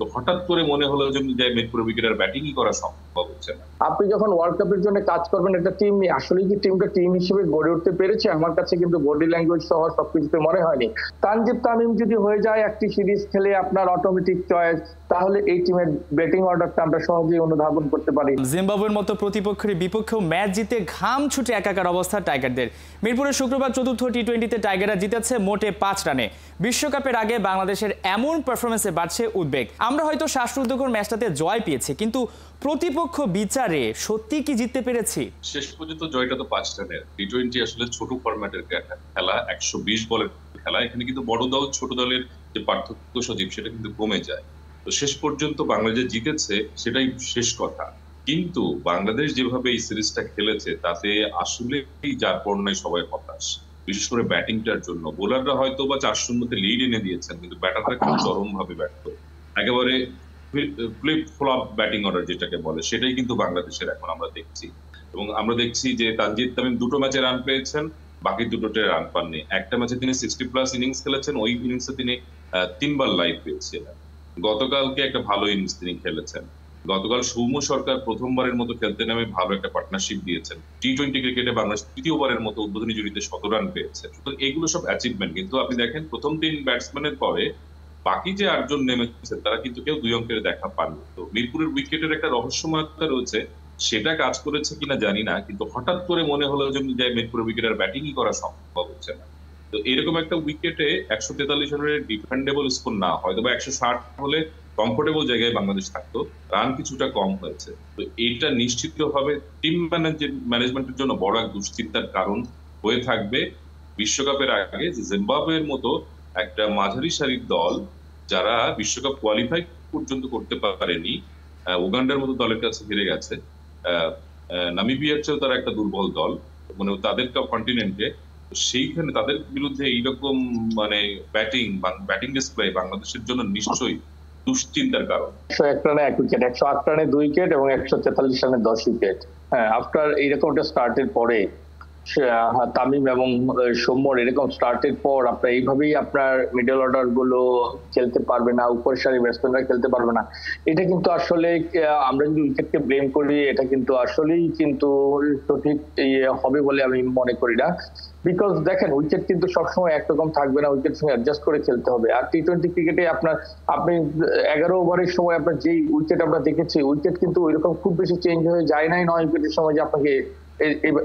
তো হঠাৎ করে মনে হলো যে মিরপুর উইকেটের ব্যাটিংই করা সম্ভব হচ্ছে না। আপনি যখন ওয়ার্ল্ড কাপের জন্য কাজ করবেন একটা টিম নিয়ে, আসলে কি টিমটা টিম হিসেবে গড়ে উঠতে পেরেছে? আমার কাছে কিন্তু বডি ল্যাঙ্গুয়েজ সহ সবকিছুতে মনে হয়নি। তানজিদ তামিম যদি হয়ে যায় একটি সিরিজ খেলে আপনার অটোমেটিক চয়েস, তাহলে এই টিমের ব্যাটিং অর্ডারটা আমরা সহজেই অনুধাবন করতে পারি। জিম্বাবুয়ের মতো প্রতিপক্ষের বিপক্ষেও ম্যাচ জিতে ঘাম ছুটে একাকার অবস্থা টাইগারদের। মিরপুরে শুক্রবার চতুর্থ টি-20তে টাইগাররা জিতেছে মোটে 5 রানে। বিশ্বকাপের আগে বাংলাদেশের এমন পারফরমেন্সে বাড়ছে উদ্বেগ। আমরা হয়তো শ্বাসরুদ্ধকর ম্যাচটাতে জয় পেয়েছি, কিন্তু প্রতিপক্ষ বিচারে সত্যি কি জিততে পেরেছি? শেষ পর্যন্ত জয়টা তো 5 রানের। টি-20 আসলে ছোট ফরম্যাটের খেলা, 120 বলের খেলা। এখানে কিন্তু বড় দল ছোট দলের যে পার্থক্য সজীব সেটা কিন্তু কমে যায়। তো শেষ পর্যন্ত বাংলাদেশ জিতেছে, সেটাই শেষ কথা। কিন্তু বাংলাদেশ যেভাবে এই সিরিজটা খেলেছে তাতে আসলে যার পর্যায়ে সবাই হতাশ, বিশেষ করে ব্যাটিংটার জন্য। বোলাররা হয়তো বা 4-0 লিড এনে দিয়েছেন, কিন্তু ব্যাটাররা কিন্তু চরম ভাবে ব্যর্থ। একেবারে ফ্লিপ ফ্লপ ব্যাটিং অর্ডার যেটাকে বলে, সেটাই কিন্তু বাংলাদেশের এখন আমরা দেখছি। এবং আমরা দেখছি যে তানজিদ তামিম 2টো ম্যাচে রান পেয়েছেন, বাকি 2টোতে রান পাননি। একটা ম্যাচে তিনি 60+ ইনিংস খেলেছেন, ওই ইনিংসে তিনি 3বার লাইভ পেয়েছিলেন। গতকালকে একটা ভালো ইনিংস তিনি খেলেছেন। গতকাল সৌম্য সরকার প্রথমবারের মতো খেলতে নামে ভালো একটা পার্টনারশিপ দিয়েছেন। টি-20 ক্রিকেটে বাংলাদেশ তৃতীয়বারের মতো উদ্বোধনী জুটিতে 100 রান পেয়েছে। সুতরাং এগুলো সব অ্যাচিভমেন্ট। কিন্তু আপনি দেখেন প্রথম 3 ব্যাটসম্যানের পরে বাকি যে 8জন নেমেছেন তারা কিন্তু কেউ 2 অঙ্কের দেখা পাননি। তো মিরপুরের উইকেটের একটা রহস্যময়তা রয়েছে, সেটা কাজ করেছে কিনা জানি না, কিন্তু হঠাৎ করে মনে হলো যে মিরপুরের উইকেটের ব্যাটিংই করা সম্ভব হচ্ছে না। তো এরকম একটা উইকেটে 143 রানের ডিফেন্ডেবল স্কোর না, হয়তো বা 160 হলে কমফোর্টেবল জায়গায় বাংলাদেশ থাকতো। রান কিছুটা কম হয়েছে। তো এটা নিশ্চিতভাবে টিম ম্যানেজমেন্টের জন্য বড় এক দুশ্চিন্তার কারণ হয়ে থাকবে বিশ্বকাপের আগে। যে জিম্বাবুয়ের মতো একটা মাঝারি সারির দল, যারা বিশ্বকাপ কোয়ালিফাই পর্যন্ত করতে পারেনি, উগান্ডার মতো দলের কাছে হেরে গেছে, নামিবিয়ার চেয়েও তারা একটা দুর্বল দল, মানে তাদের কন্টিনেন্টে। সেইখানে তাদের বিরুদ্ধে এইরকম মানে ব্যাটিং ডিসপ্লে বাংলাদেশের জন্য নিশ্চয়ই দুশ্চিন্তার কারণ। 101 রানে 1 উইকেট, 108 রানে 2 উইকেট এবং 143 রানে 10 উইকেট। হ্যাঁ, আফটার এইরকম একটা স্টার্টের পরে তামিম এবং সৌম্যর এরকম স্টার্টের পর আপনার এইভাবেই আপনার মিডল অর্ডার গুলো খেলতে পারবে না, উপর সারি ব্যাটসম্যানরা খেলতে পারবে না। এটা কিন্তু আসলে আমরা যদি উইকেটকে ব্লেম করি, এটা কিন্তু আসলেই কিন্তু সঠিক হবে বলে আমি মনে করি না। বিকজ দেখেন, উইকেট কিন্তু সবসময় একরকম থাকবে না, উইকেট সঙ্গে অ্যাডজাস্ট করে খেলতে হবে। আর টি-20 ক্রিকেটে আপনি 11 ওভারের সময় আপনার যেই উইকেট আমরা দেখেছি, উইকেট কিন্তু ওইরকম খুব বেশি চেঞ্জ হয়ে যায় নাই 9 উইকেটের সময় যে আপনাকে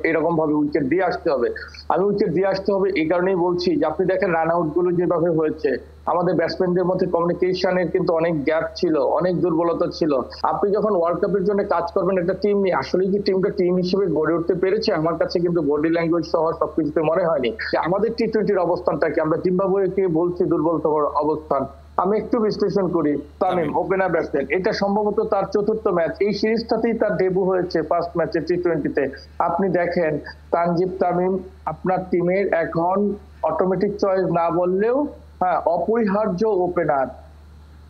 এরকম ভাবে উইকেট দিয়ে আসতে হবে। আমি উইকেট দিয়ে আসতে হবে এই কারণেই বলছি যে আপনি দেখেন রান আউট গুলো যেভাবে হয়েছে, আমাদের ব্যাটসম্যানদের মধ্যে কমিউনিকেশনের কিন্তু অনেক গ্যাপ ছিল, অনেক দুর্বলতা ছিল। আপনি যখন ওয়ার্ল্ড কাপের জন্য কাজ করবেন একটা টিম নিয়ে, আসলে কি টিমটা টিম হিসেবে গড়ে উঠতে পেরেছে? আমার কাছে কিন্তু বডি ল্যাঙ্গুয়েজ সহ সবকিছুতে মনে হয়নি। আমাদের টি-20 অবস্থানটা কি, আমরা জিম্বাবুয়েকে বলছি দুর্বলতম অবস্থান। আমি একটু বিশ্লেষণ করি। তামিম ওপেনার ব্যাটসম্যান, এটা সম্ভবত তার 4র্থ ম্যাচ, এই সিরিজটাতেই তার ডেবু হয়েছে ফার্স্ট ম্যাচে টি-20-তে। আপনি দেখেন তানজিদ তামিম আপনার টিমের এখন অটোমেটিক চয়েস না বললেও অপরিহার্য ওপেনার।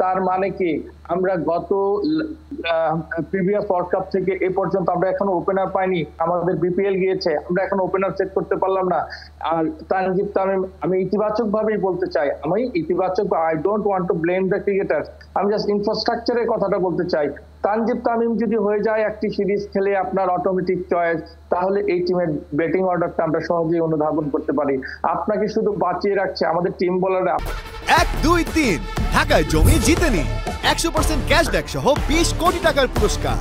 তার মানে কি, আমরা গত প্রিভিয়াস ওয়ার্ল্ড কাপ থেকে এ পর্যন্ত আমরা এখনো ওপেনার পাইনি। আমাদের বিপিএল গিয়েছে, আমরা এখন ওপেনার সেট করতে পারলাম না। আর তানজিদ তামিম, আমি ইতিবাচক ভাবেই বলতে চাই, আমি ইতিবাচক, I don't want to blame the cricketer, আমি জাস্ট ইনফ্রাস্ট্রাকচারের কথাটা বলতে চাই। তানজিদ তামিম যদি হয়ে যায় একটি সিরিজ খেলে আপনার অটোমেটিক চয়েস, তাহলে এই টিমের ব্যাটিং অর্ডারটা আমরা সহজেই অনুধাবন করতে পারি। আপনাকে শুধু বাঁচিয়ে রাখছে আমাদের টিম বোলাররা। 1, 2, 3 ঢাকায় জমি জিতে নিন 100% ক্যাশব্যাক সহ 20 কোটি টাকার পুরস্কার।